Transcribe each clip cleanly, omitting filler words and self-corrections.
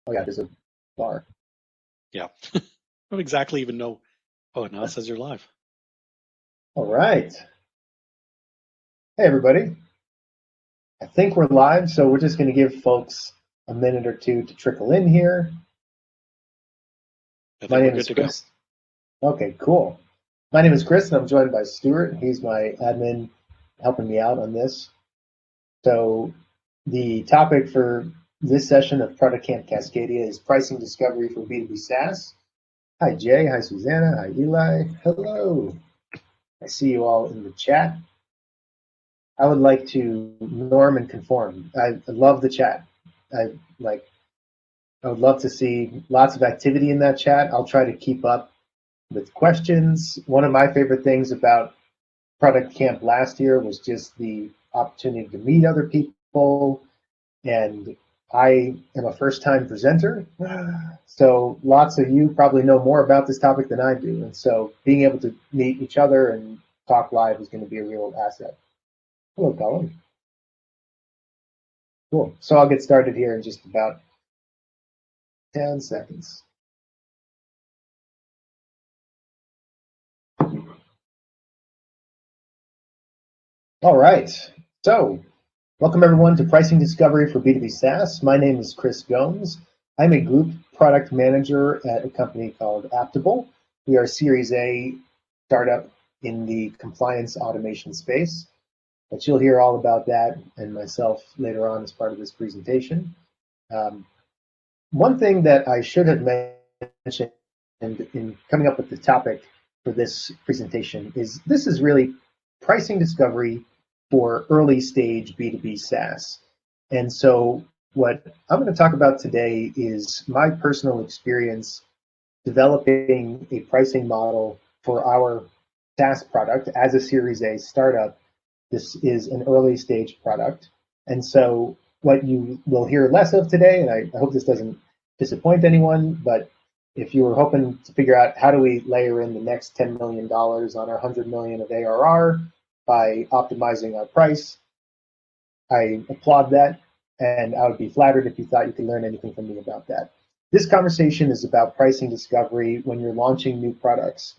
Oh yeah, there's a bar. Yeah. I don't exactly even know. Oh, now it says you're live. All right. Hey everybody. I think we're live, so we're just going to give folks a minute or two to trickle in here. I My think we're name good is to go. Chris. Okay, cool. My name is Chris, and I'm joined by Stuart. He's my admin helping me out on this. So the topic for this session of ProductCamp Cascadia is pricing discovery for B2B SaaS. Hi Jay, hi Susanna, hi Eli, hello. I see you all in the chat. I would like to norm and conform. I love the chat. I would love to see lots of activity in that chat. I'll try to keep up with questions. One of my favorite things about Product Camp last year was just the opportunity to meet other people. And I am a first-time presenter, so lots of you probably know more about this topic than I do. And so being able to meet each other and talk live is going to be a real asset. Hello, Colin. Cool. So I'll get started here in just about 10 seconds. All right. So welcome everyone to Pricing Discovery for B2B SaaS. My name is Chris Gomes. I'm a group product manager at a company called Aptable. We are a Series A startup in the compliance automation space. But you'll hear all about that and myself later on as part of this presentation. One thing that I should have mentioned in coming up with the topic for this presentation is this is really pricing discovery for early stage B2B SaaS. And so what I'm going to talk about today is my personal experience developing a pricing model for our SaaS product as a Series A startup. This is an early stage product. And so what you will hear less of today, and I hope this doesn't disappoint anyone, but if you were hoping to figure out how do we layer in the next $10 million on our 100 million of ARR by optimizing our price, I applaud that, and I would be flattered if you thought you could learn anything from me about that. This conversation is about pricing discovery when you're launching new products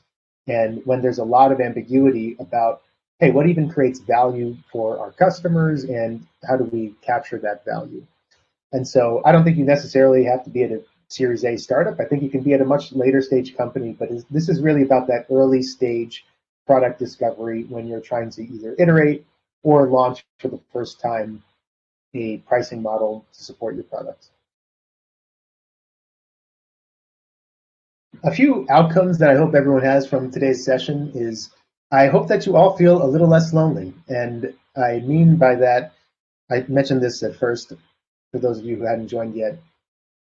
and when there's a lot of ambiguity about, hey, what even creates value for our customers and how do we capture that value? And so I don't think you necessarily have to be at a Series A startup. I think you can be at a much later stage company, but this is really about that early stage product discovery when you're trying to either iterate or launch for the first time a pricing model to support your product. A few outcomes that I hope everyone has from today's session is I hope that you all feel a little less lonely. And I mean by that, I mentioned this at first, for those of you who hadn't joined yet.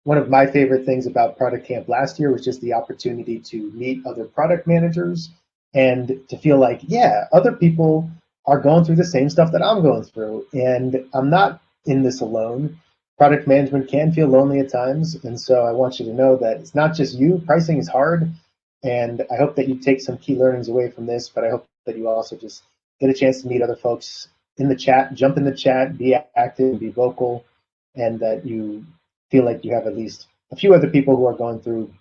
One of my favorite things about Product Camp last year was just the opportunity to meet other product managers and to feel like, yeah, other people are going through the same stuff that I'm going through. And I'm not in this alone. Product management can feel lonely at times. And so I want you to know that it's not just you. Pricing is hard. And I hope that you take some key learnings away from this, but I hope that you also just get a chance to meet other folks in the chat, jump in the chat, be active, be vocal, and that you feel like you have at least a few other people who are going through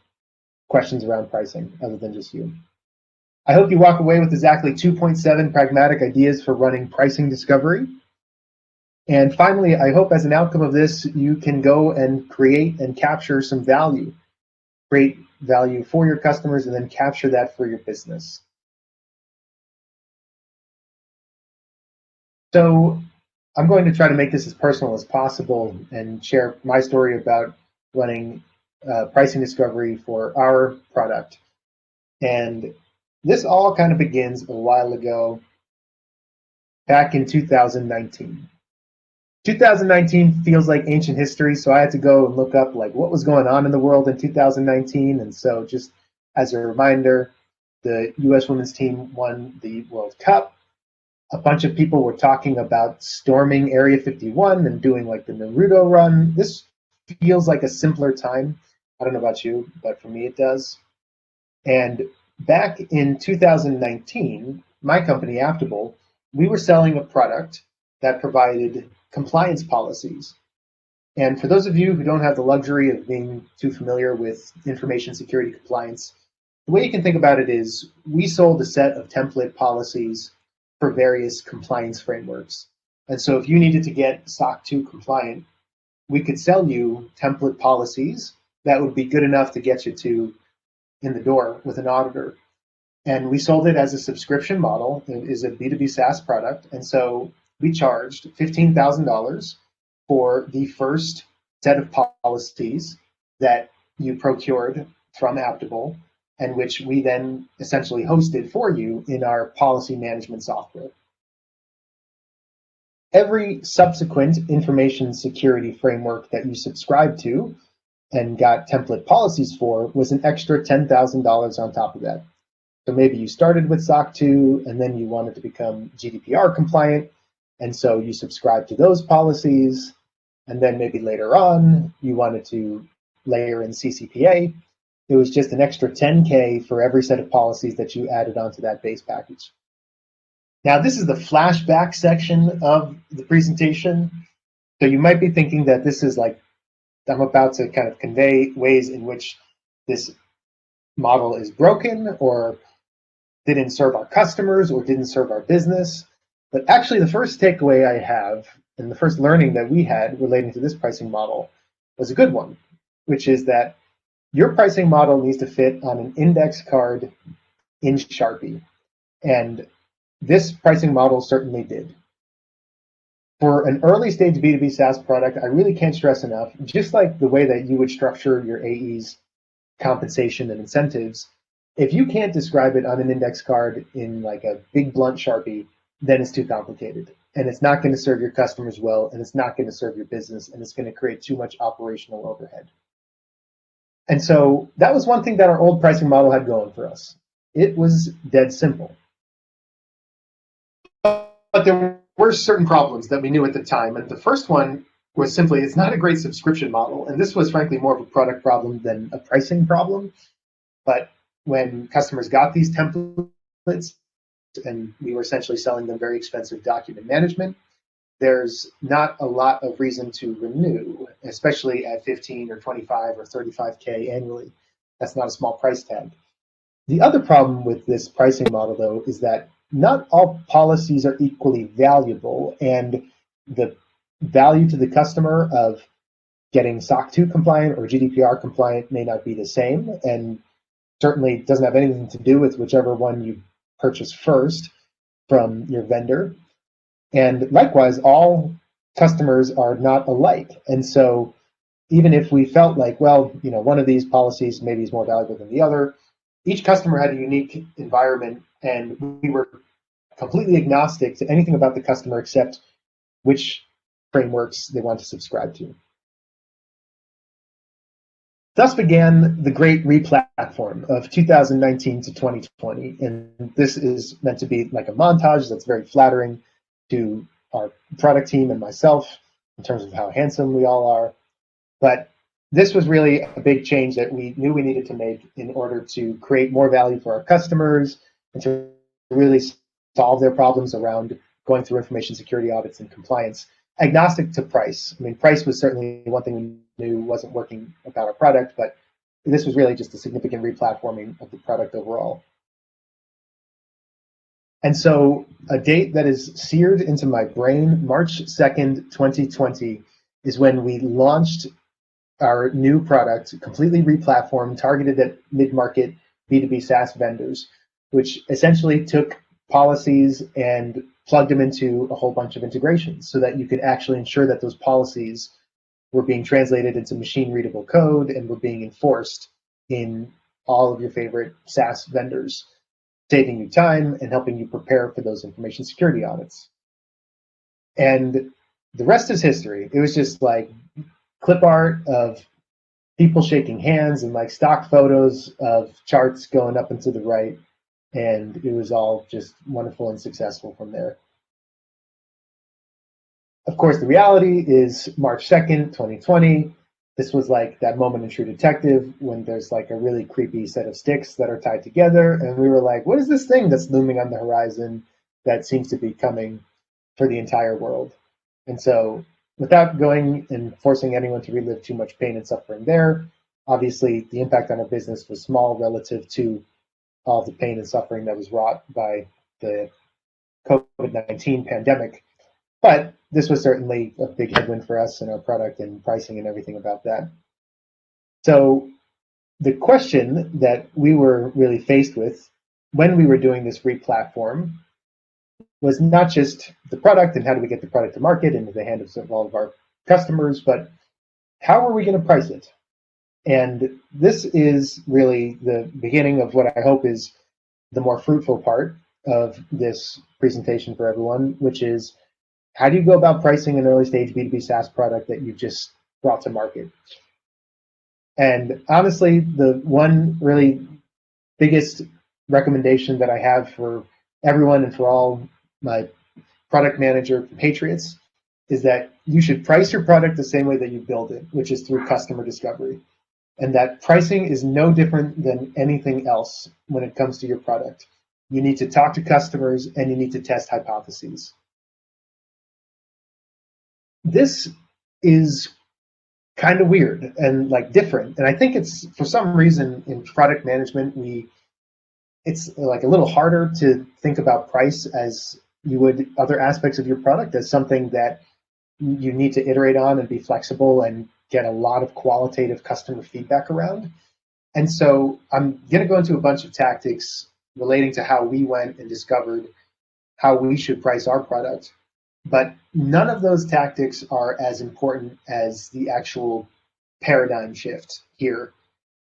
questions around pricing other than just you. I hope you walk away with exactly 2.7 pragmatic ideas for running pricing discovery. And finally, I hope as an outcome of this, you can go and create and capture some value, create value for your customers, and then capture that for your business. So I'm going to try to make this as personal as possible and share my story about running pricing discovery for our product. And this all kind of begins a while ago, back in 2019. 2019 feels like ancient history, so I had to go and look up like what was going on in the world in 2019. And so just as a reminder, the U.S. women's team won the World Cup. A bunch of people were talking about storming Area 51 and doing like the Naruto run. This feels like a simpler time. I don't know about you, but for me it does. And back in 2019, my company, Aptable, we were selling a product that provided compliance policies. And for those of you who don't have the luxury of being too familiar with information security compliance, the way you can think about it is we sold a set of template policies for various compliance frameworks. And so if you needed to get SOC 2 compliant, we could sell you template policies that would be good enough to get you to in the door with an auditor. And we sold it as a subscription model. It is a B2B SaaS product. And so we charged $15,000 for the first set of policies that you procured from Aptable, and which we then essentially hosted for you in our policy management software. Every subsequent information security framework that you subscribed to and got template policies for was an extra $10,000 on top of that. So maybe you started with SOC 2 and then you wanted to become GDPR compliant, and so you subscribed to those policies, and then maybe later on you wanted to layer in CCPA. It was just an extra $10K for every set of policies that you added onto that base package. Now, this is the flashback section of the presentation. So you might be thinking that this is like, I'm about to kind of convey ways in which this model is broken or didn't serve our customers or didn't serve our business. But actually, the first takeaway I have and the first learning that we had relating to this pricing model was a good one, which is that your pricing model needs to fit on an index card in Sharpie. And this pricing model certainly did. For an early stage B2B SaaS product, I really can't stress enough, just like the way that you would structure your AE's compensation and incentives, if you can't describe it on an index card in like a big blunt Sharpie, then it's too complicated. And it's not going to serve your customers well, and it's not going to serve your business, and it's going to create too much operational overhead. And so that was one thing that our old pricing model had going for us. It was dead simple. But there were certain problems that we knew at the time. And the first one was simply, it's not a great subscription model. And this was frankly more of a product problem than a pricing problem. But when customers got these templates and we were essentially selling them very expensive document management, there's not a lot of reason to renew, especially at 15 or 25 or 35K annually. That's not a small price tag. The other problem with this pricing model, though, is that not all policies are equally valuable, and the value to the customer of getting SOC 2 compliant or GDPR compliant may not be the same, and certainly doesn't have anything to do with whichever one you purchase first from your vendor. And likewise, all customers are not alike. And so even if we felt like, well, one of these policies maybe is more valuable than the other, each customer had a unique environment, and we were completely agnostic to anything about the customer except which frameworks they want to subscribe to. Thus began the great replatform of 2019 to 2020. And this is meant to be like a montage that's very flattering to our product team and myself in terms of how handsome we all are. But this was really a big change that we knew we needed to make in order to create more value for our customers and to really solve their problems around going through information security audits and compliance, agnostic to price. I mean, price was certainly one thing we knew wasn't working about our product, but this was really just a significant replatforming of the product overall. And so a date that is seared into my brain, March 2nd, 2020, is when we launched our new product, completely replatformed, targeted at mid-market B2B SaaS vendors, which essentially took policies and plugged them into a whole bunch of integrations so that you could actually ensure that those policies were being translated into machine-readable code and were being enforced in all of your favorite SaaS vendors, saving you time and helping you prepare for those information security audits. And the rest is history. It was just like clip art of people shaking hands and like stock photos of charts going up and to the right. And it was all just wonderful and successful from there. Of course, the reality is March 2nd, 2020. This was like that moment in True Detective when there's like a really creepy set of sticks that are tied together. And we were like, what is this thing that's looming on the horizon that seems to be coming for the entire world? And so without going and forcing anyone to relive too much pain and suffering there, obviously the impact on our business was small relative to all the pain and suffering that was wrought by the COVID-19 pandemic. But this was certainly a big headwind for us and our product and pricing and everything about that. So the question that we were really faced with when we were doing this re-platform was not just the product and how do we get the product to market into the hands of all of our customers, but how are we going to price it? And this is really the beginning of what I hope is the more fruitful part of this presentation for everyone, which is how do you go about pricing an early stage B2B SaaS product that you've just brought to market? And honestly, the one really biggest recommendation that I have for everyone and for all my product manager patriots is that you should price your product the same way that you build it, which is through customer discovery. And that pricing is no different than anything else when it comes to your product. You need to talk to customers and you need to test hypotheses. This is kind of weird and like different. And I think it's for some reason in product management, it's like a little harder to think about price as you would other aspects of your product as something that you need to iterate on and be flexible and get a lot of qualitative customer feedback around. And so I'm going to go into a bunch of tactics relating to how we went and discovered how we should price our product. But none of those tactics are as important as the actual paradigm shift here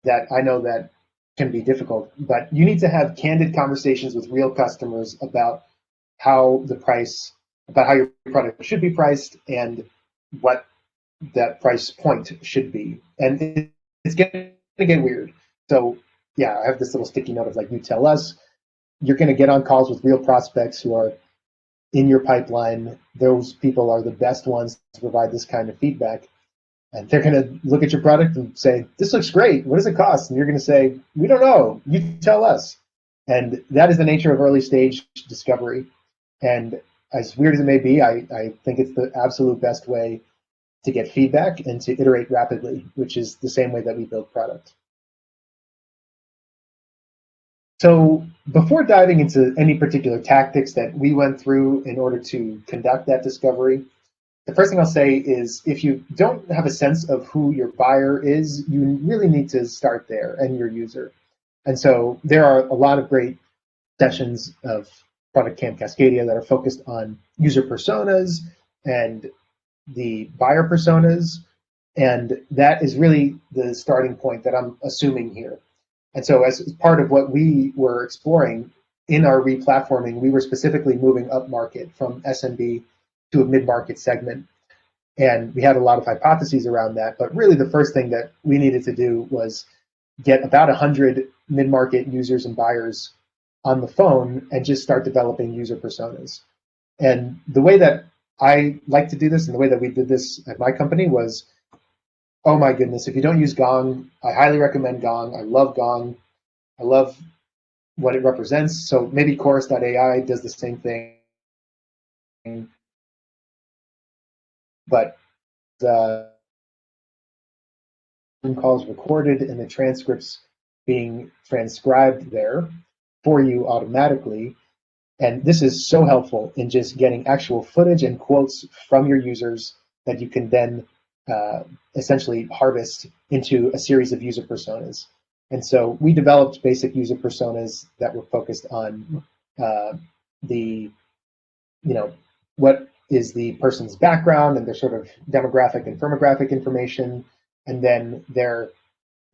that I know that can be difficult, but you need to have candid conversations with real customers about how your product should be priced and what that price point should be. And it's going to get weird. So yeah, I have this little sticky note of like, you tell us. You're going to get on calls with real prospects who are in your pipeline. Those people are the best ones to provide this kind of feedback. And they're going to look at your product and say, this looks great. What does it cost? And you're going to say, we don't know. You tell us. And that is the nature of early stage discovery. And as weird as it may be, I think it's the absolute best way to get feedback and to iterate rapidly, which is the same way that we build product. So before diving into any particular tactics that we went through in order to conduct that discovery, the first thing I'll say is if you don't have a sense of who your buyer is, you really need to start there and your user. And so there are a lot of great sessions of ProductCamp Cascadia that are focused on user personas and the buyer personas. And that is really the starting point that I'm assuming here. And so as part of what we were exploring in our re-platforming, we were specifically moving up market from SMB to a mid-market segment. And we had a lot of hypotheses around that. But really the first thing that we needed to do was get about 100 mid-market users and buyers on the phone and just start developing user personas. And the way that I like to do this and the way that we did this at my company was, oh my goodness, if you don't use Gong, I highly recommend Gong. I love Gong. I love what it represents. So maybe Chorus.ai does the same thing. But the calls recorded and the transcripts being transcribed there for you automatically. And this is so helpful in just getting actual footage and quotes from your users that you can then essentially harvest into a series of user personas. And so we developed basic user personas that were focused on what is the person's background and their sort of demographic and firmographic information, and then their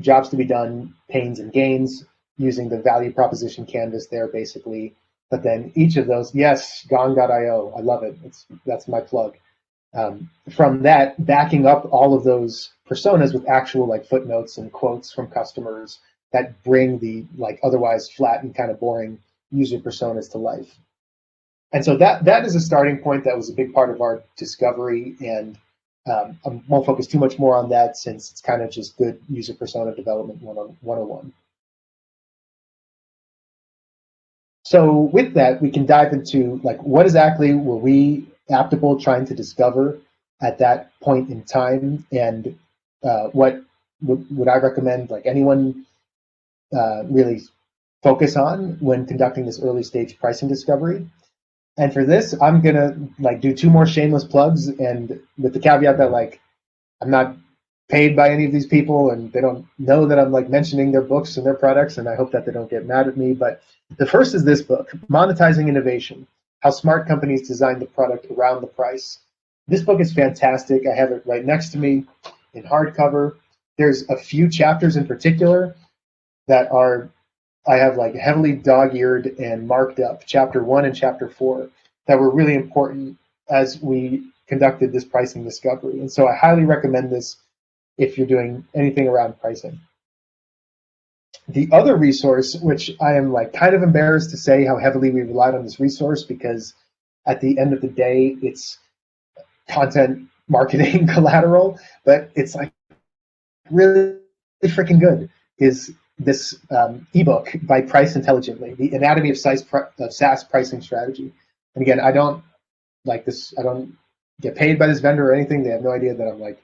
jobs to be done, pains and gains, using the value proposition canvas there basically. But then each of those, yes, gong.io, I love it. That's my plug. From that, backing up all of those personas with actual like footnotes and quotes from customers that bring the like otherwise flat and kind of boring user personas to life. And so that is a starting point that was a big part of our discovery. And I won't focus too much more on that since it's kind of just good user persona development 101. So with that, we can dive into like what exactly were we Aptable trying to discover at that point in time, and what would I recommend like anyone really focus on when conducting this early stage pricing discovery. And for this, I'm gonna like do 2 more shameless plugs, and with the caveat that like I'm not paid by any of these people, and they don't know that I'm like mentioning their books and their products, and I hope that they don't get mad at me. But the first is this book, Monetizing Innovation: How Smart Companies Design the Product Around the Price. This book is fantastic. I have it right next to me in hardcover. There's a few chapters in particular that are I have like heavily dog-eared and marked up, chapter 1 and chapter 4, that were really important as we conducted this pricing discovery. And so I highly recommend this if you're doing anything around pricing. The other resource, which I am like kind of embarrassed to say how heavily we relied on this resource, because at the end of the day, it's content marketing collateral, but it's like really freaking good, is this ebook by Price Intelligently, The Anatomy of SaaS Pricing Strategy. And again, I don't like this. I don't get paid by this vendor or anything. They have no idea that I'm like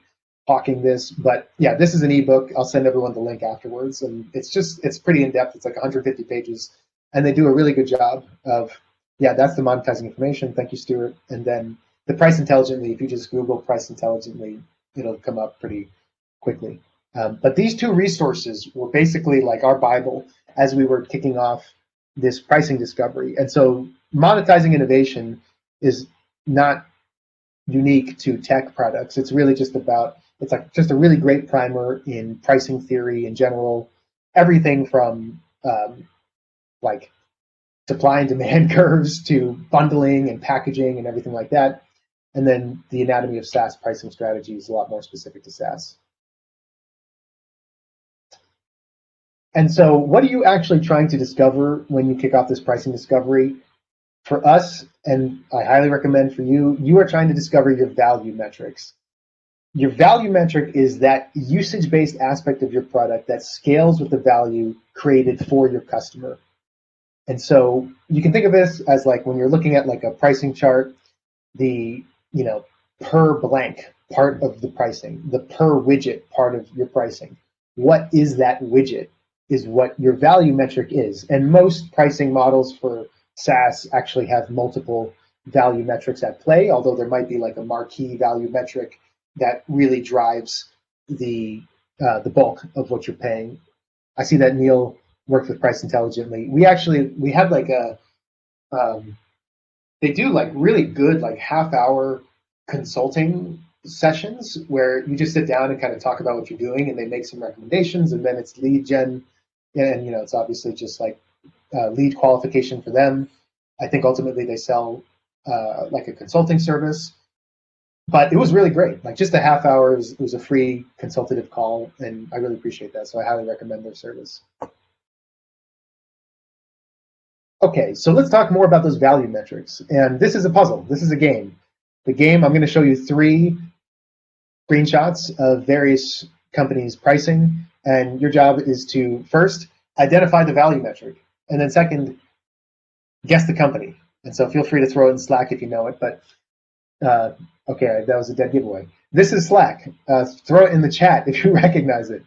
hawking this. But yeah, this is an ebook. I'll send everyone the link afterwards. And it's pretty in-depth. It's like 150 pages. And they do a really good job of, yeah, that's the monetizing information. Thank you, Stuart. And then the Price Intelligently, if you just Google Price Intelligently, it'll come up pretty quickly. But these 2 resources were basically like our Bible as we were kicking off this pricing discovery. And so monetizing innovation is not unique to tech products. It's really just about, it's like just a really great primer in pricing theory in general, everything from like supply and demand curves to bundling and packaging and everything like that. And then the anatomy of SaaS pricing strategy is a lot more specific to SaaS. And so what are you actually trying to discover when you kick off this pricing discovery? For us, and I highly recommend for you, you are trying to discover your value metrics. Your value metric is that usage-based aspect of your product that scales with the value created for your customer. And so you can think of this as like when you're looking at like a pricing chart, the per blank part of the pricing, the per widget part of your pricing. What is that widget is what your value metric is. And most pricing models for SaaS actually have multiple value metrics at play, although there might be like a marquee value metric that really drives the bulk of what you're paying. I see that Neil worked with Price Intelligently. We have like a they do like really good like half-hour consulting sessions where you just sit down and kind of talk about what you're doing, and they make some recommendations, and then it's lead gen, and it's obviously just like lead qualification for them. I think ultimately they sell like a consulting service, but it was really great. Like just a half hour, it was a free consultative call, and I really appreciate that. So I highly recommend their service. Okay, so let's talk more about those value metrics. And this is a puzzle. This is a game. The game, I'm going to show you 3 screenshots of various companies' pricing, and your job is to first identify the value metric, and then second, guess the company. And so feel free to throw it in Slack if you know it, but okay, that was a dead giveaway. This is Slack. Throw it in the chat if you recognize it.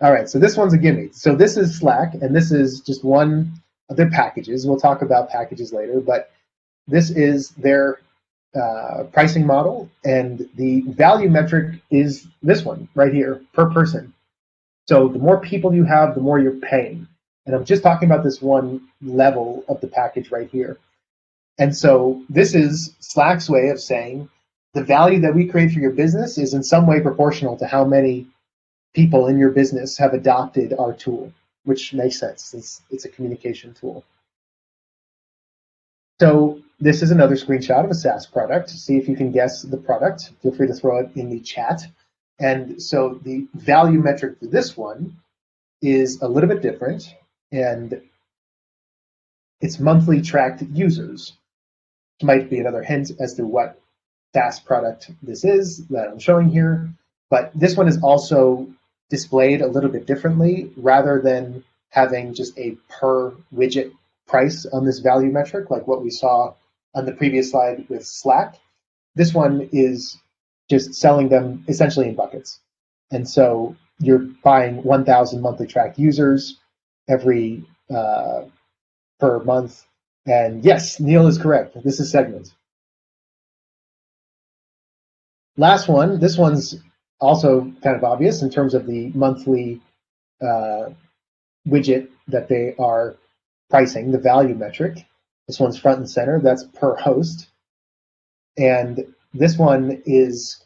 All right, so this one's a gimme. So this is Slack, and this is just one of their packages. We'll talk about packages later, but this is their pricing model, and the value metric is this one right here, per person. So the more people you have, the more you're paying. And I'm just talking about this one level of the package right here. And so this is Slack's way of saying the value that we create for your business is in some way proportional to how many people in your business have adopted our tool, which makes sense. It's a communication tool. So this is another screenshot of a SaaS product. See if you can guess the product. Feel free to throw it in the chat. And so the value metric for this one is a little bit different, and it's monthly tracked users. Might be another hint as to what SaaS product this is that I'm showing here. But this one is also displayed a little bit differently. Rather than having just a per widget price on this value metric, like what we saw on the previous slide with Slack, this one is just selling them essentially in buckets. And so you're buying 1,000 monthly tracked users every per month. And yes, Neil is correct. This is segments. Last one, this one's also kind of obvious in terms of the monthly widget that they are pricing, the value metric. This one's front and center, that's per host. And this one is,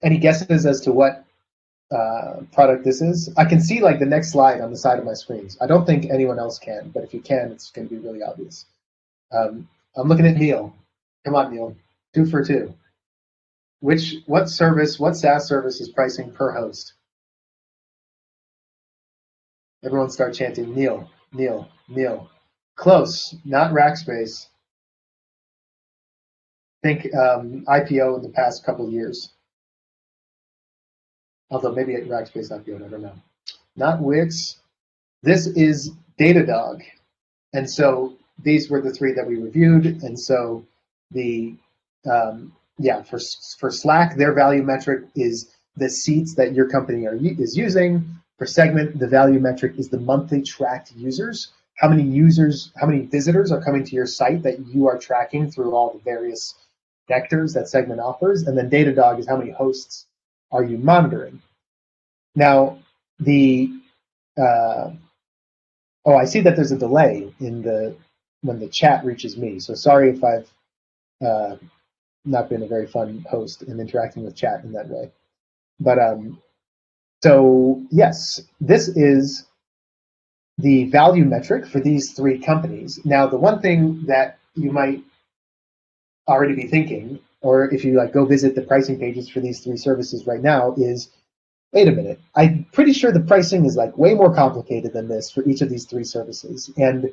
any guesses as to what product this is? I can see like the next slide on the side of my screens. I don't think anyone else can, but if you can, it's going to be really obvious. I'm looking at Neil. Come on, Neil. 2 for 2. What SaaS service is pricing per host? Everyone start chanting Neil, Neil, Neil. Close, not Rackspace. Think IPO in the past couple of years. Although maybe at Rackspace IPO, I don't know. Not Wix. This is Datadog. And so these were the 3 that we reviewed. And so the for Slack, their value metric is the seats that your company is using. For Segment, the value metric is the monthly tracked users. How many visitors are coming to your site that you are tracking through all the various vectors that Segment offers. And then Datadog is how many hosts are you monitoring. Now, I see that there's a delay in when the chat reaches me. So sorry if I've not been a very fun host in interacting with chat in that way. But so yes, this is the value metric for these 3 companies. Now, the one thing that you might already be thinking, or if you like go visit the pricing pages for these 3 services right now, is, wait a minute, I'm pretty sure the pricing is like way more complicated than this for each of these 3 services. And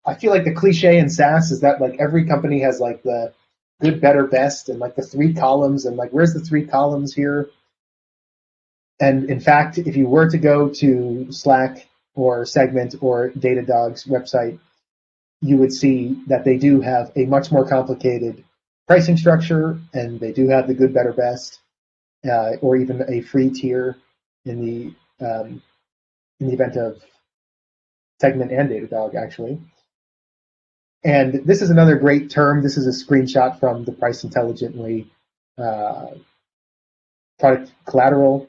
I feel like the cliche in SaaS is that like every company has like the good, better, best, and like the 3 columns, and like where's the 3 columns here? And in fact, if you were to go to Slack or Segment or Datadog's website, you would see that they do have a much more complicated pricing structure, and they do have the good, better, best, or even a free tier in the event of Segment and Datadog, actually. And this is another great term. This is a screenshot from the Price Intelligently product collateral.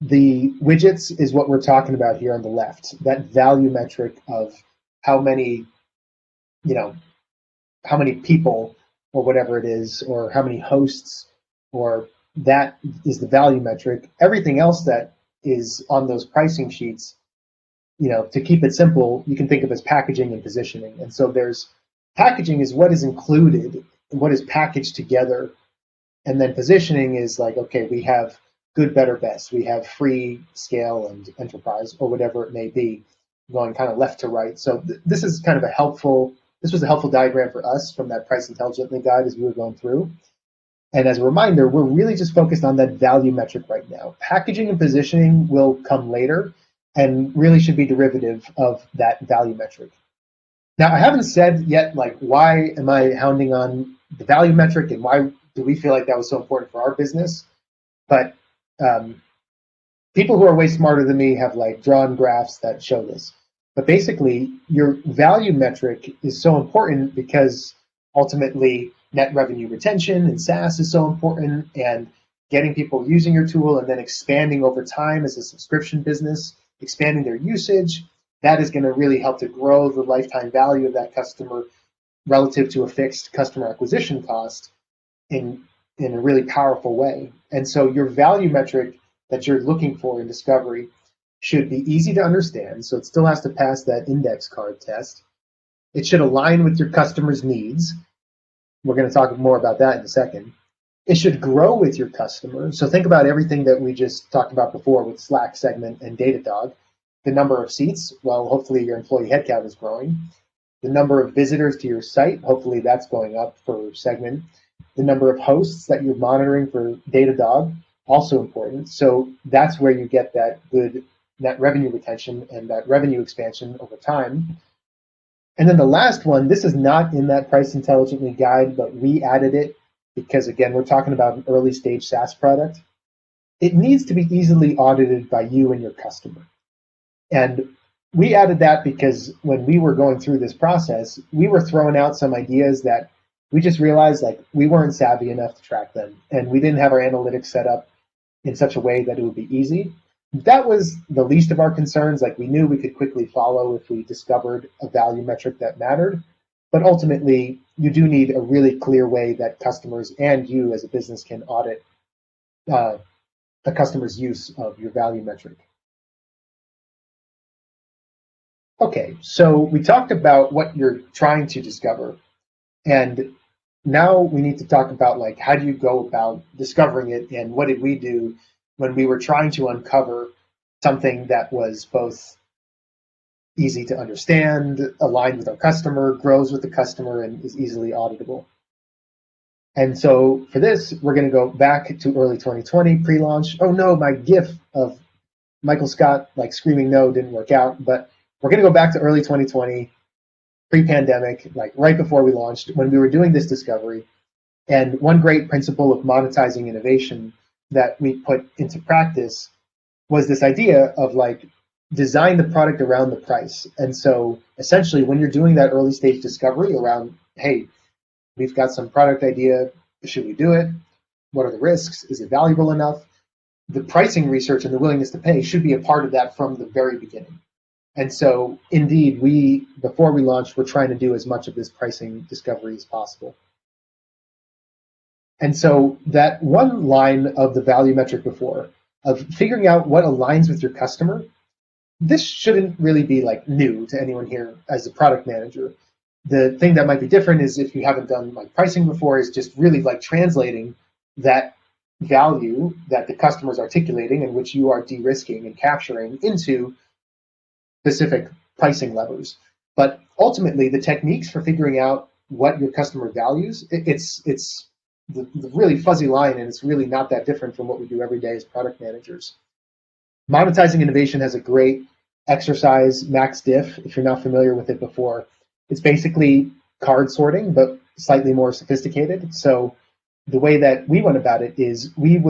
The widgets is what we're talking about here on the left, that value metric of how many people or whatever it is, or how many hosts, or that is the value metric. Everything else that is on those pricing sheets, to keep it simple, you can think of as packaging and positioning. And so packaging is what is included, what is packaged together. And then positioning is like, okay, we have good, better, best. We have free, scale, and enterprise, or whatever it may be, going kind of left to right. So this is kind of this was a helpful diagram for us from that Price Intelligently guide as we were going through. And as a reminder, we're really just focused on that value metric right now. Packaging and positioning will come later and really should be derivative of that value metric. Now, I haven't said yet, like, why am I hounding on the value metric and why do we feel like that was so important for our business? But people who are way smarter than me have like drawn graphs that show this. But basically, your value metric is so important because ultimately net revenue retention in SaaS is so important, and getting people using your tool and then expanding over time as a subscription business, expanding their usage, that is going to really help to grow the lifetime value of that customer relative to a fixed customer acquisition cost in a really powerful way. And so your value metric that you're looking for in discovery should be easy to understand. So it still has to pass that index card test. It should align with your customer's needs. We're going to talk more about that in a second. It should grow with your customer. So think about everything that we just talked about before with Slack, Segment, and Datadog. The number of seats, well, hopefully your employee headcount is growing. The number of visitors to your site, hopefully that's going up for Segment. The number of hosts that you're monitoring for Datadog, also important. So that's where you get that good net revenue retention and that revenue expansion over time. And then the last one, this is not in that Price Intelligently guide, but we added it because again, we're talking about an early stage SaaS product. It needs to be easily audited by you and your customer. And we added that because when we were going through this process, we were throwing out some ideas that we just realized like we weren't savvy enough to track them, and we didn't have our analytics set up in such a way that it would be easy. That was the least of our concerns. Like we knew we could quickly follow if we discovered a value metric that mattered. But ultimately, you do need a really clear way that customers and you as a business can audit a customer's use of your value metric. Okay, so we talked about what you're trying to discover, and now we need to talk about like how do you go about discovering it, and what did we do when we were trying to uncover something that was both easy to understand, aligned with our customer, grows with the customer, and is easily auditable. And so for this, we're going to go back to early 2020 pre-launch. Oh no, my GIF of Michael Scott like screaming no didn't work out, but we're going to go back to early 2020, pre-pandemic, like right before we launched, when we were doing this discovery. And one great principle of monetizing innovation that we put into practice was this idea of like design the product around the price. And so essentially when you're doing that early stage discovery around, hey, we've got some product idea, should we do it? What are the risks? Is it valuable enough? The pricing research and the willingness to pay should be a part of that from the very beginning. And so, indeed, before we launched, we're trying to do as much of this pricing discovery as possible. And so that one line of the value metric before, of figuring out what aligns with your customer, this shouldn't really be like new to anyone here as a product manager. The thing that might be different is if you haven't done like pricing before, is just really like translating that value that the customer is articulating and which you are de-risking and capturing into specific pricing levers. But ultimately, the techniques for figuring out what your customer values, it's the really fuzzy line, and it's really not that different from what we do every day as product managers. Monetizing innovation has a great exercise, max diff, if you're not familiar with it before. It's basically card sorting, but slightly more sophisticated. So the way that we went about it is we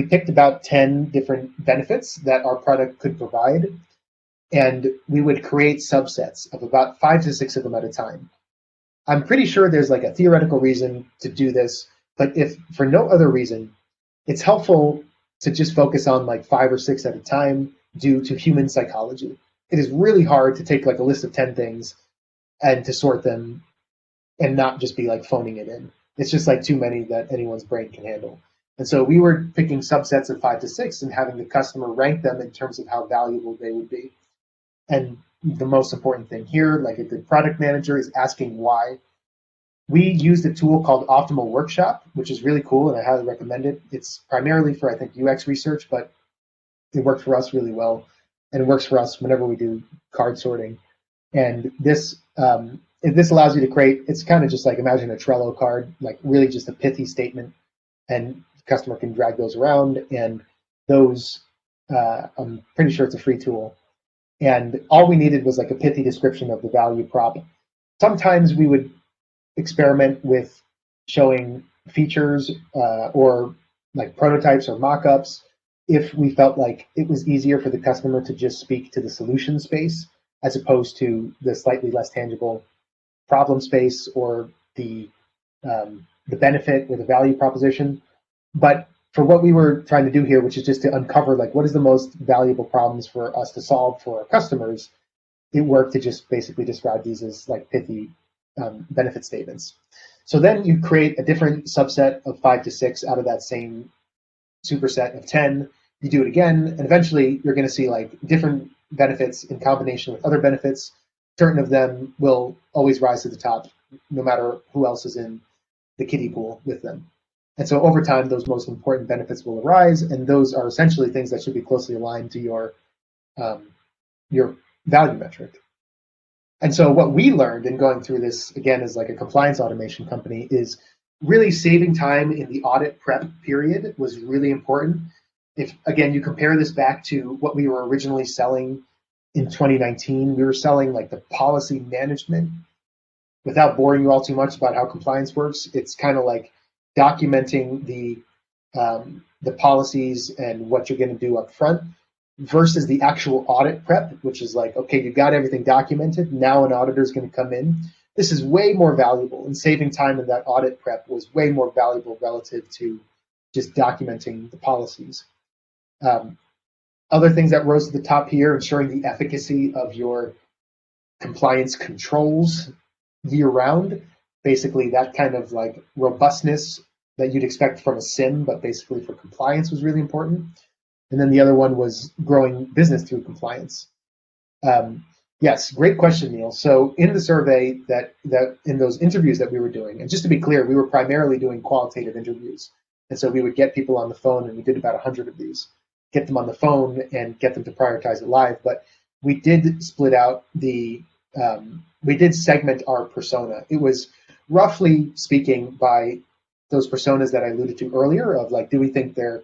picked about 10 different benefits that our product could provide, and we would create subsets of about 5 to 6 of them at a time. I'm pretty sure there's like a theoretical reason to do this, but if for no other reason, it's helpful to just focus on like 5 or 6 at a time due to human psychology. It is really hard to take like a list of 10 things and to sort them and not just be like phoning it in. It's just like too many that anyone's brain can handle. And so we were picking subsets of 5 to 6 and having the customer rank them in terms of how valuable they would be. And the most important thing here, like a good product manager, is asking why. We used a tool called Optimal Workshop, which is really cool, and I highly recommend it. It's primarily for, I think, UX research, but it worked for us really well. And it works for us whenever we do card sorting. And this allows you to create, it's kind of just like, imagine a Trello card, like really just a pithy statement, and the customer can drag those around, and those, I'm pretty sure it's a free tool. And all we needed was like a pithy description of the value prop. Sometimes we would experiment with showing features or like prototypes or mock-ups if we felt like it was easier for the customer to just speak to the solution space as opposed to the slightly less tangible problem space or the benefit or the value proposition. But for what we were trying to do here, which is just to uncover like what is the most valuable problems for us to solve for our customers, it worked to just basically describe these as like pithy benefit statements. So then you create a different subset of 5 to 6 out of that same superset of 10. You do it again, and eventually you're going to see like different benefits in combination with other benefits. Certain of them will always rise to the top, no matter who else is in the kiddie pool with them. And so over time, those most important benefits will arise, and those are essentially things that should be closely aligned to your value metric. And so what we learned in going through this, again, as like a compliance automation company, is really saving time in the audit prep period was really important. If, again, you compare this back to what we were originally selling in 2019, we were selling like the policy management. Without boring you all too much about how compliance works, it's kind of like documenting the policies and what you're going to do up front versus the actual audit prep, which is like, okay, you got everything documented. Now an auditor is going to come in. This is way more valuable, and saving time in that audit prep was way more valuable relative to just documenting the policies. Other things that rose to the top here, ensuring the efficacy of your compliance controls year round. Basically, that kind of like robustness that you'd expect from a SIM, but basically for compliance was really important. And then the other one was growing business through compliance. Yes, great question, Neil. So in the survey that in those interviews that we were doing, and just to be clear, we were primarily doing qualitative interviews. And so we would get people on the phone, and we did about 100 of these, get them on the phone and get them to prioritize it live. But we did split out we did segment our persona. It was roughly speaking by those personas that I alluded to earlier of like, do we think they're,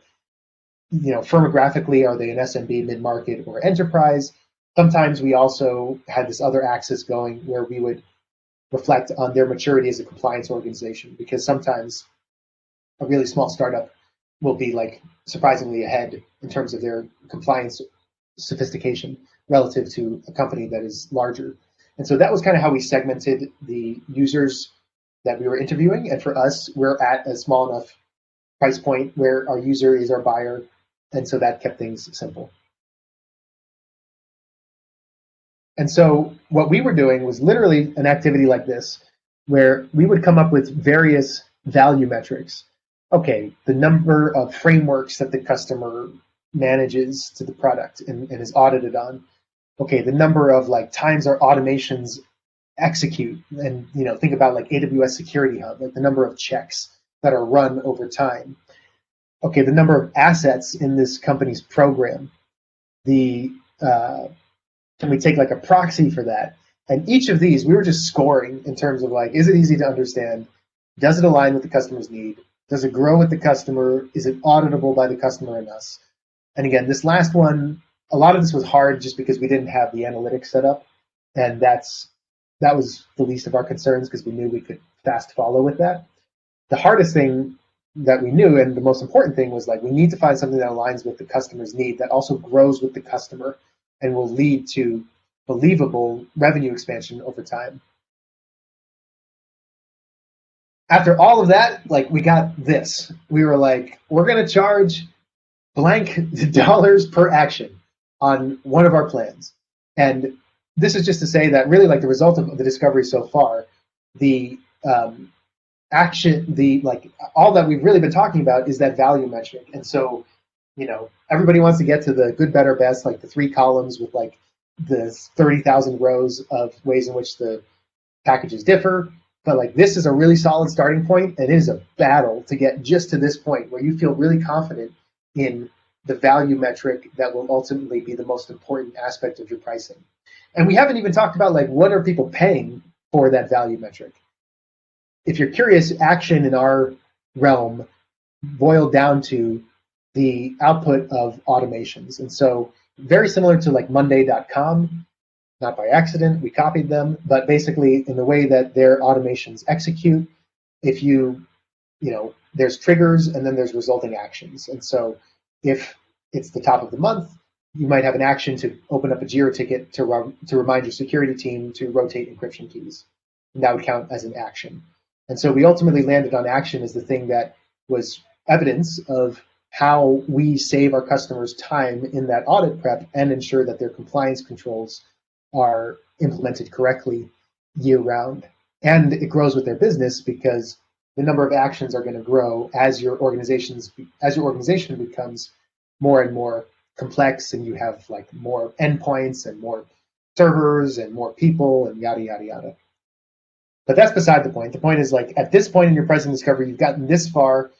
firmographically, are they an SMB, mid-market, or enterprise? Sometimes we also had this other axis going where we would reflect on their maturity as a compliance organization, because sometimes a really small startup will be like surprisingly ahead in terms of their compliance sophistication relative to a company that is larger. And so that was kind of how we segmented the users that we were interviewing. And for us, we're at a small enough price point where our user is our buyer. And so that kept things simple. And so what we were doing was literally an activity like this, where we would come up with various value metrics. Okay, the number of frameworks that the customer manages to the product and is audited on. Okay, the number of like times our automations execute, and think about like AWS Security Hub, like the number of checks that are run over time. Okay, the number of assets in this company's program. Can we take like a proxy for that? And each of these, we were just scoring in terms of like, is it easy to understand? Does it align with the customer's need? Does it grow with the customer? Is it auditable by the customer and us? And again, this last one, a lot of this was hard just because we didn't have the analytics set up. And that was the least of our concerns because we knew we could fast follow with that. The hardest thing that we knew, and the most important thing, was like, we need to find something that aligns with the customer's need that also grows with the customer and will lead to believable revenue expansion over time. After all of that, like, we got this. We were like, we're going to charge blank dollars per action on one of our plans. And this is just to say that really, like, the result of the discovery so far, the all that we've really been talking about is that value metric. And so, everybody wants to get to the good, better, best, like the 3 columns with like the 30,000 rows of ways in which the packages differ. But like, this is a really solid starting point, and it is a battle to get just to this point where you feel really confident in the value metric that will ultimately be the most important aspect of your pricing. And we haven't even talked about like, what are people paying for that value metric? If you're curious, action in our realm boiled down to the output of automations. And so very similar to like Monday.com, not by accident, we copied them, but basically in the way that their automations execute, if there's triggers and then there's resulting actions. And so if it's the top of the month, you might have an action to open up a Jira ticket to remind your security team to rotate encryption keys. And that would count as an action. And so we ultimately landed on action as the thing that was evidence of how we save our customers time in that audit prep and ensure that their compliance controls are implemented correctly year round. And it grows with their business because the number of actions are going to grow as your organization becomes more and more complex, and you have like more endpoints and more servers and more people and yada, yada, yada. But that's beside the point. The point is, like, at this point in your pricing discovery, you've gotten this far,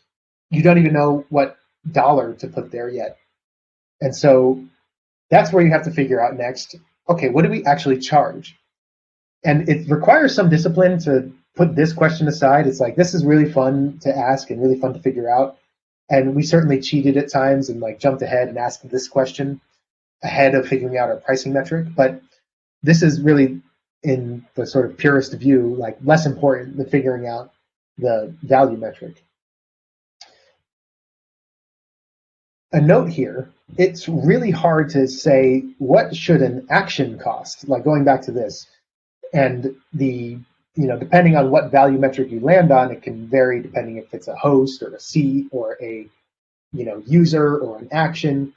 you don't even know what dollar to put there yet. And so that's where you have to figure out next, okay, what do we actually charge? And it requires some discipline to put this question aside. It's like, this is really fun to ask and really fun to figure out. And we certainly cheated at times and like jumped ahead and asked this question ahead of figuring out our pricing metric. But this is really, in the sort of purest view, like less important than figuring out the value metric. a note here, it's really hard to say what should an action cost, like going back to this, and depending on what value metric you land on, it can vary depending if it's a host or a seat or a user or an action.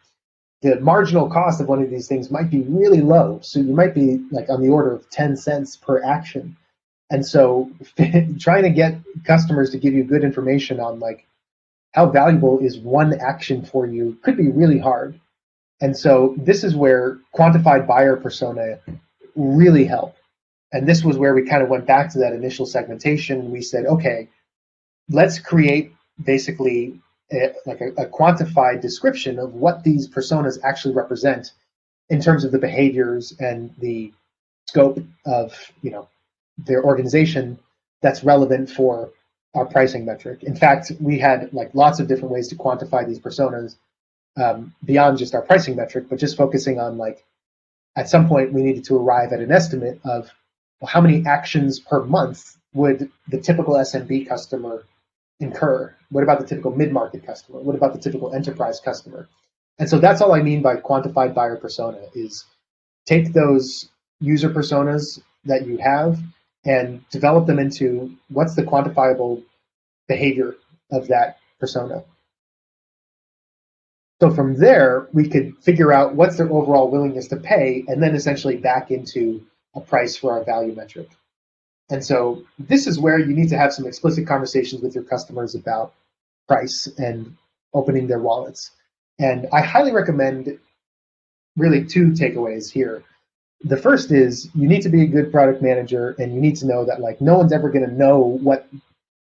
The marginal cost of one of these things might be really low, so you might be like on the order of 10 cents per action. And so trying to get customers to give you good information on like how valuable is one action for you could be really hard. And so this is where quantified buyer persona really help. And this was where we kind of went back to that initial segmentation, and we said, okay, let's create basically a quantified description of what these personas actually represent in terms of the behaviors and the scope of their organization that's relevant for our pricing metric. In fact, we had like lots of different ways to quantify these personas beyond just our pricing metric, but just focusing on like at some point we needed to arrive at an estimate of how many actions per month would the typical SMB customer incur? What about the typical mid-market customer? What about the typical enterprise customer? And so that's all I mean by quantified buyer persona is take those user personas that you have and develop them into what's the quantifiable behavior of that persona. So from there, we could figure out what's their overall willingness to pay and then essentially back into a price for our value metric. And so this is where you need to have some explicit conversations with your customers about price and opening their wallets. And I highly recommend really two takeaways here. The first is you need to be a good product manager, and you need to know that like no one's ever going to know what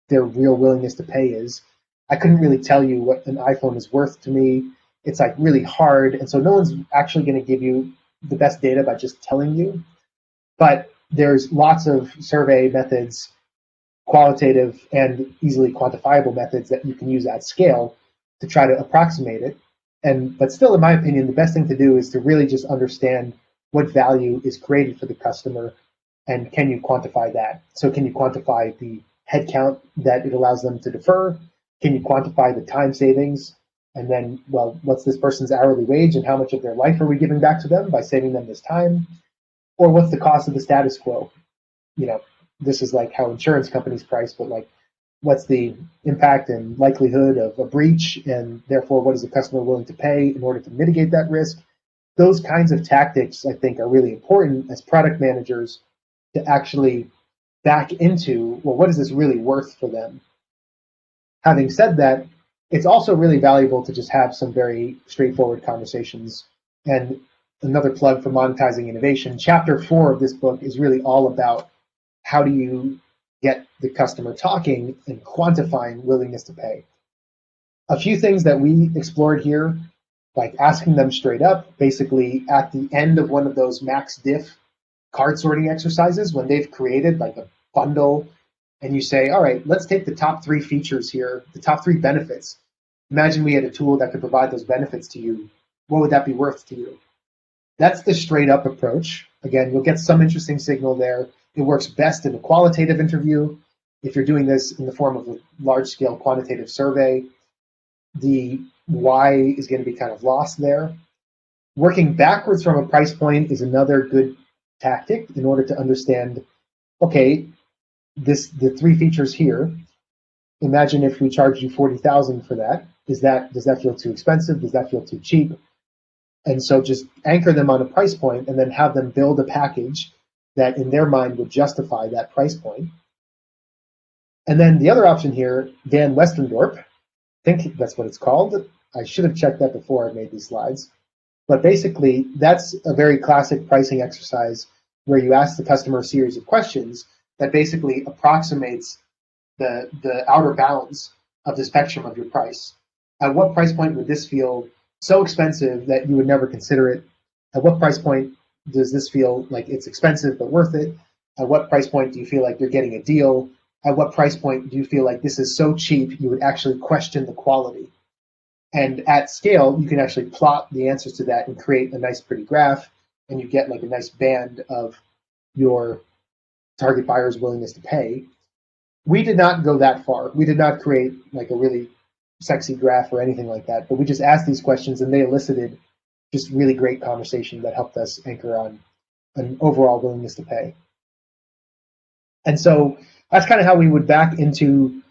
their real willingness to pay is. I couldn't really tell you what an iPhone is worth to me. It's like really hard. And so no one's actually going to give you the best data by just telling you. But there's lots of survey methods, qualitative and easily quantifiable methods that you can use at scale to try to approximate it. But still, in my opinion, the best thing to do is to really just understand what value is created for the customer and can you quantify that? So can you quantify the headcount that it allows them to defer? Can you quantify the time savings? And then, well, what's this person's hourly wage and how much of their life are we giving back to them by saving them this time? Or what's the cost of the status quo? This is like how insurance companies price, but like what's the impact and likelihood of a breach, and therefore what is the customer willing to pay in order to mitigate that risk? Those kinds of tactics, I think, are really important as product managers to actually back into, well, what is this really worth for them? Having said that, it's also really valuable to just have some very straightforward conversations. And another plug for monetizing innovation, chapter 4 of this book is really all about how do you get the customer talking and quantifying willingness to pay. A few things that we explored here, like asking them straight up, basically at the end of one of those max diff card sorting exercises, when they've created like a bundle, and you say, all right, let's take the top 3 features here, the top 3 benefits. Imagine we had a tool that could provide those benefits to you. What would that be worth to you? That's the straight up approach. Again, you'll get some interesting signal there. It works best in a qualitative interview. If you're doing this in the form of a large scale quantitative survey, the why is going to be kind of lost there. Working backwards from a price point is another good tactic in order to understand, okay, the 3 features here. Imagine if we charged you $40,000 for that. Does that feel too expensive? Does that feel too cheap? And so just anchor them on a price point and then have them build a package that in their mind would justify that price point. And then the other option here, Dan Westendorp, I think that's what it's called. I should have checked that before I made these slides. But basically, that's a very classic pricing exercise where you ask the customer a series of questions that basically approximates the outer bounds of the spectrum of your price. At what price point would this feel so expensive that you would never consider it? At what price point does this feel like it's expensive but worth it? At what price point do you feel like you're getting a deal? At what price point do you feel like this is so cheap you would actually question the quality? And at scale, you can actually plot the answers to that and create a nice pretty graph, and you get like a nice band of your target buyer's willingness to pay. We did not go that far. We did not create like a really sexy graph or anything like that, but we just asked these questions and they elicited just really great conversation that helped us anchor on an overall willingness to pay. And so that's kind of how we would back into,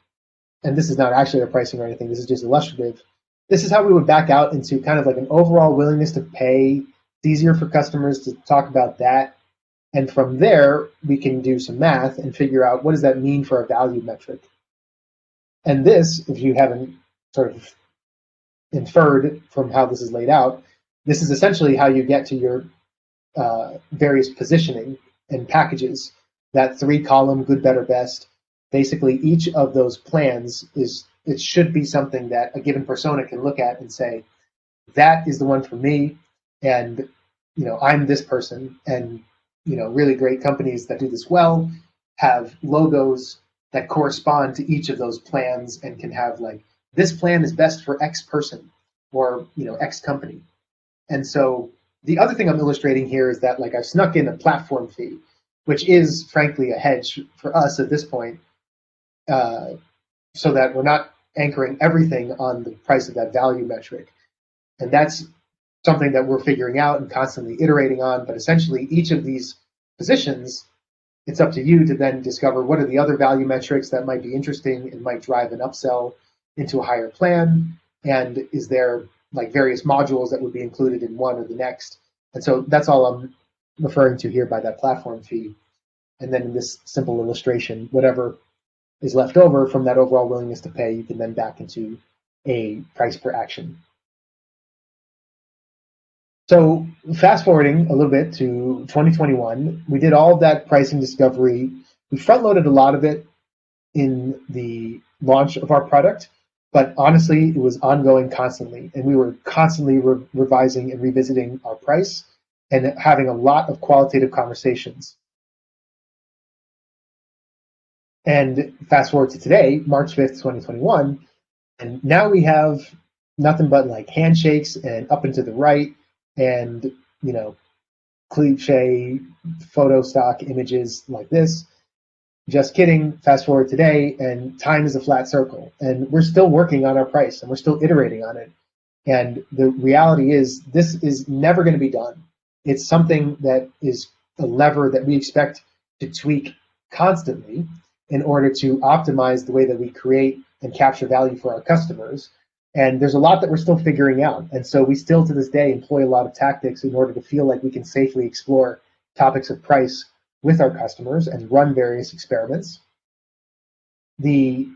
and this is not actually our pricing or anything, this is just illustrative. This is how we would back out into kind of like an overall willingness to pay. It's easier for customers to talk about that. And from there, we can do some math and figure out what does that mean for a value metric. And this, if you haven't sort of inferred from how this is laid out, this is essentially how you get to your various positioning and packages. That 3-column good, better, best. Basically, each of those plans it should be something that a given persona can look at and say, that is the one for me, and I'm this person. And really great companies that do this well have logos that correspond to each of those plans and can have like, this plan is best for X person or X company. And so the other thing I'm illustrating here is that like I've snuck in a platform fee, which is frankly a hedge for us at this point, so that we're not anchoring everything on the price of that value metric. And that's something that we're figuring out and constantly iterating on. But essentially, each of these positions, it's up to you to then discover what are the other value metrics that might be interesting and might drive an upsell into a higher plan. And is there like various modules that would be included in one or the next? And so that's all I'm referring to here by that platform fee. And then in this simple illustration, whatever is left over from that overall willingness to pay, you can then back into a price per action. So fast forwarding a little bit to 2021, we did all of that pricing discovery. We front loaded a lot of it in the launch of our product, but honestly, it was ongoing constantly. And we were constantly revising and revisiting our price and having a lot of qualitative conversations. And fast forward to today, March 5th, 2021, and now we have nothing but like handshakes and up and to the right and, cliche photo stock images like this. Just kidding, fast forward today, and time is a flat circle. And we're still working on our price and we're still iterating on it. And the reality is this is never going to be done. It's something that is a lever that we expect to tweak constantly in order to optimize the way that we create and capture value for our customers. And there's a lot that we're still figuring out. And so we still to this day employ a lot of tactics in order to feel like we can safely explore topics of price with our customers and run various experiments. The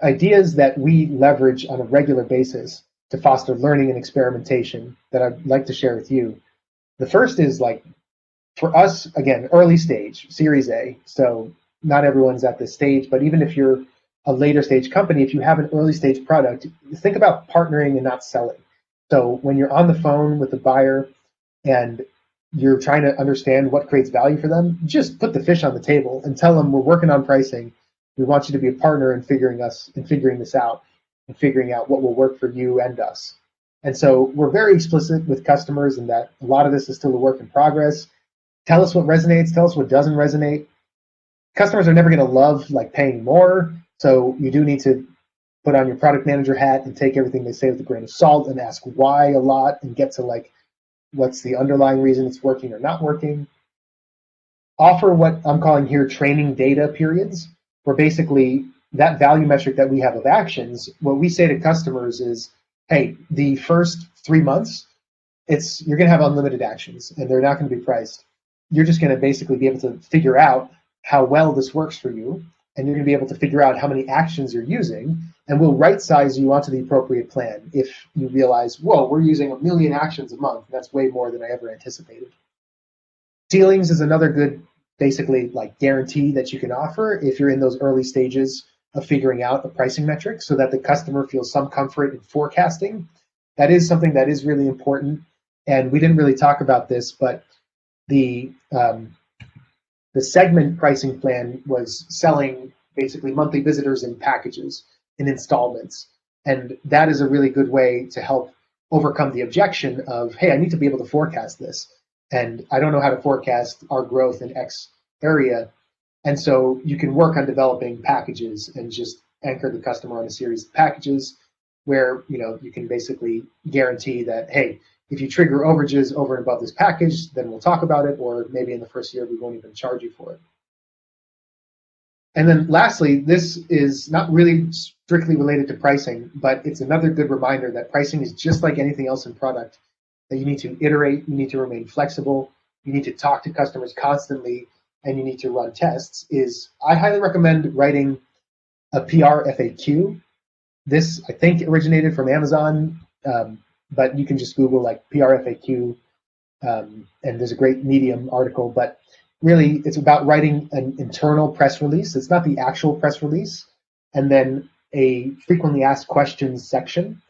ideas that we leverage on a regular basis to foster learning and experimentation that I'd like to share with you. The first is like, for us, again, early stage, Series A. So not everyone's at this stage, but even if you're a later stage company, if you have an early stage product, think about partnering and not selling. So when you're on the phone with the buyer and you're trying to understand what creates value for them, just put the fish on the table and tell them we're working on pricing. We want you to be a partner in figuring this out and figuring out what will work for you and us. And so we're very explicit with customers in that a lot of this is still a work in progress. Tell us what resonates, tell us what doesn't resonate. Customers are never going to love like paying more. So you do need to put on your product manager hat and take everything they say with a grain of salt and ask why a lot and get to like, what's the underlying reason it's working or not working. Offer what I'm calling here training data periods, where basically that value metric that we have of actions, what we say to customers is, hey, the first 3 months, you're going to have unlimited actions and they're not going to be priced. You're just going to basically be able to figure out how well this works for you, and you're going to be able to figure out how many actions you're using, and we'll right size you onto the appropriate plan if you realize, whoa, we're using 1 million actions a month. That's way more than I ever anticipated. Ceilings is another good, basically, like guarantee that you can offer if you're in those early stages of figuring out a pricing metric so that the customer feels some comfort in forecasting. That is something that is really important, and we didn't really talk about this, but the segment pricing plan was selling basically monthly visitors in packages, in installments. And that is a really good way to help overcome the objection of, hey, I need to be able to forecast this. And I don't know how to forecast our growth in X area. And so you can work on developing packages and just anchor the customer on a series of packages. where you can basically guarantee that, hey, if you trigger overages over and above this package, then we'll talk about it, or maybe in the first year we won't even charge you for it. And then lastly, this is not really strictly related to pricing, but it's another good reminder that pricing is just like anything else in product, that you need to iterate, you need to remain flexible, you need to talk to customers constantly, and you need to run tests. I highly recommend writing a PR FAQ. This, I think, originated from Amazon, but you can just Google like PR FAQ, and there's a great Medium article. But really, it's about writing an internal press release. It's not the actual press release, and then a frequently asked questions section.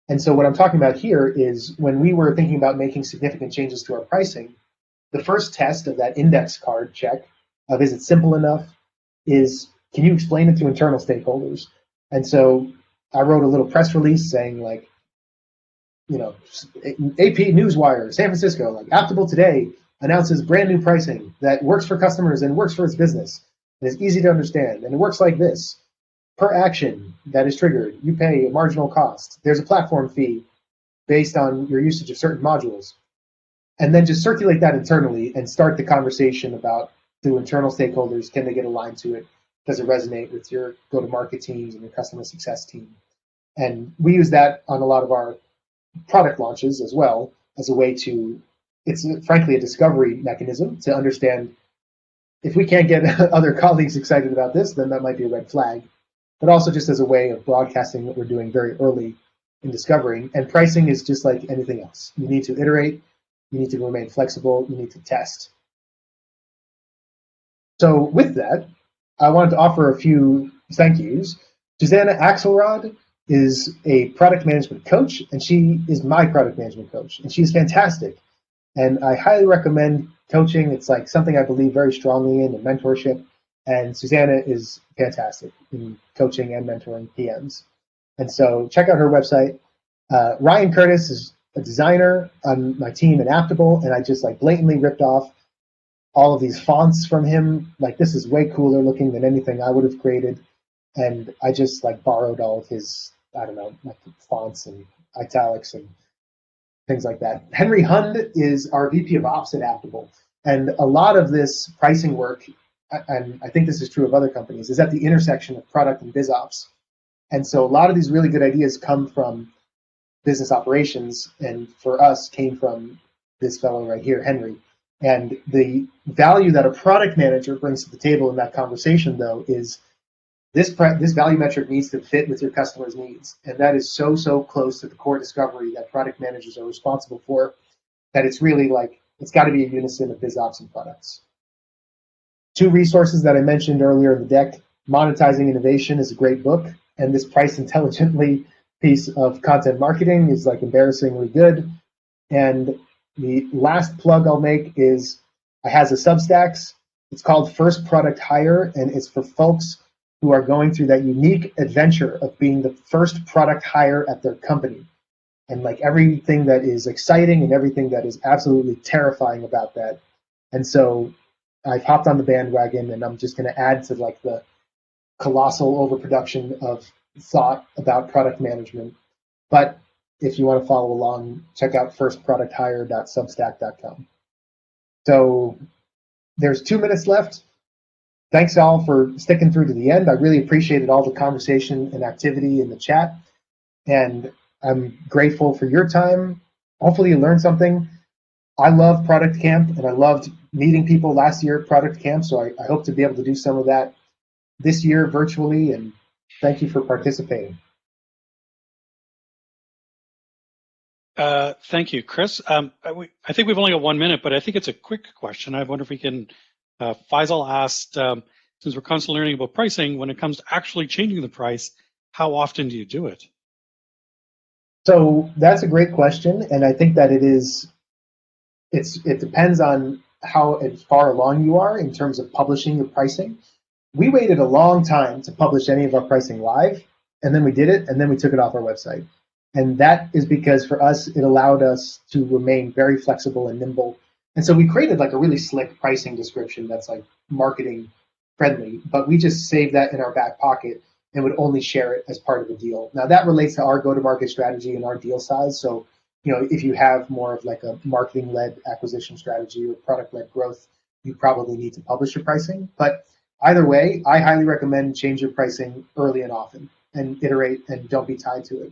And so what I'm talking about here is when we were thinking about making significant changes to our pricing, the first test of that index card check of is it simple enough is, can you explain it to internal stakeholders? And so I wrote a little press release saying like, AP Newswire, San Francisco, like Aptable today announces brand new pricing that works for customers and works for its business. And it's easy to understand. And it works like this. Per action that is triggered, you pay a marginal cost. There's a platform fee based on your usage of certain modules. And then just circulate that internally and start the conversation about, through internal stakeholders, can they get aligned to it? Does it resonate with your go-to-market teams and your customer success team? And we use that on a lot of our product launches as well as a way to, it's frankly a discovery mechanism to understand if we can't get other colleagues excited about this, then that might be a red flag. But also just as a way of broadcasting what we're doing very early in discovering. And pricing is just like anything else. You need to iterate, you need to remain flexible, you need to test. So with that, I wanted to offer a few thank yous. Susanna Axelrod is a product management coach, and she is my product management coach, and she's fantastic. And I highly recommend coaching. It's like something I believe very strongly in, and mentorship. And Susanna is fantastic in coaching and mentoring PMs. And so check out her website. Ryan Curtis is a designer on my team at Aptable, and I just like blatantly ripped off all of these fonts from him. Like, this is way cooler looking than anything I would have created. And I just like borrowed all of his, I don't know, like fonts and italics and things like that. Henry Hund is our VP of Ops at Aptable. And a lot of this pricing work, and I think this is true of other companies, is at the intersection of product and biz ops. And so a lot of these really good ideas come from business operations, and for us came from this fellow right here, Henry. And the value that a product manager brings to the table in that conversation, though, is this value metric needs to fit with your customer's needs. And that is so, so close to the core discovery that product managers are responsible for, that it's really like, it's got to be a unison of biz ops and products. Two resources that I mentioned earlier in the deck. Monetizing Innovation is a great book, and this Price Intelligently piece of content marketing is like embarrassingly good. And the last plug I'll make is I has a Substacks. It's called First Product Hire, and it's for folks who are going through that unique adventure of being the first product hire at their company. And like everything that is exciting and everything that is absolutely terrifying about that. And so I've hopped on the bandwagon, and I'm just going to add to like the colossal overproduction of thought about product management. But if you want to follow along, check out firstproducthire.substack.com. So there's 2 minutes left. Thanks all for sticking through to the end. I really appreciated all the conversation and activity in the chat, and I'm grateful for your time. Hopefully you learned something. I love Product Camp, and I loved meeting people last year at Product Camp, so I hope to be able to do some of that this year virtually, and thank you for participating. Thank you, Chris. I think we've only got 1 minute, but I think it's a quick question. I wonder if we can, Faisal asked, since we're constantly learning about pricing, when it comes to actually changing the price, how often do you do it? So that's a great question, and I think that it depends on how far along you are in terms of publishing your pricing. We waited a long time to publish any of our pricing live, and then we did it, and then we took it off our website. And that is because for us, it allowed us to remain very flexible and nimble. And so we created like a really slick pricing description that's like marketing friendly, but we just saved that in our back pocket and would only share it as part of the deal. Now that relates to our go-to-market strategy and our deal size. So, if you have more of like a marketing-led acquisition strategy or product-led growth, you probably need to publish your pricing. But either way, I highly recommend change your pricing early and often and iterate and don't be tied to it.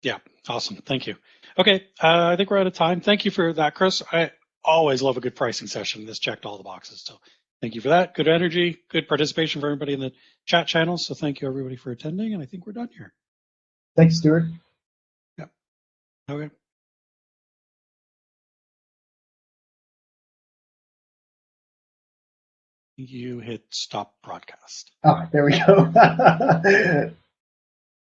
Yeah, awesome. Thank you. Okay, I think we're out of time. Thank you for that, Chris. I always love a good pricing session. This checked all the boxes. So thank you for that. Good energy, good participation for everybody in the chat channel. So thank you, everybody, for attending. And I think we're done here. Thanks, Stuart. Yeah. Okay. You hit stop broadcast. Oh, there we go.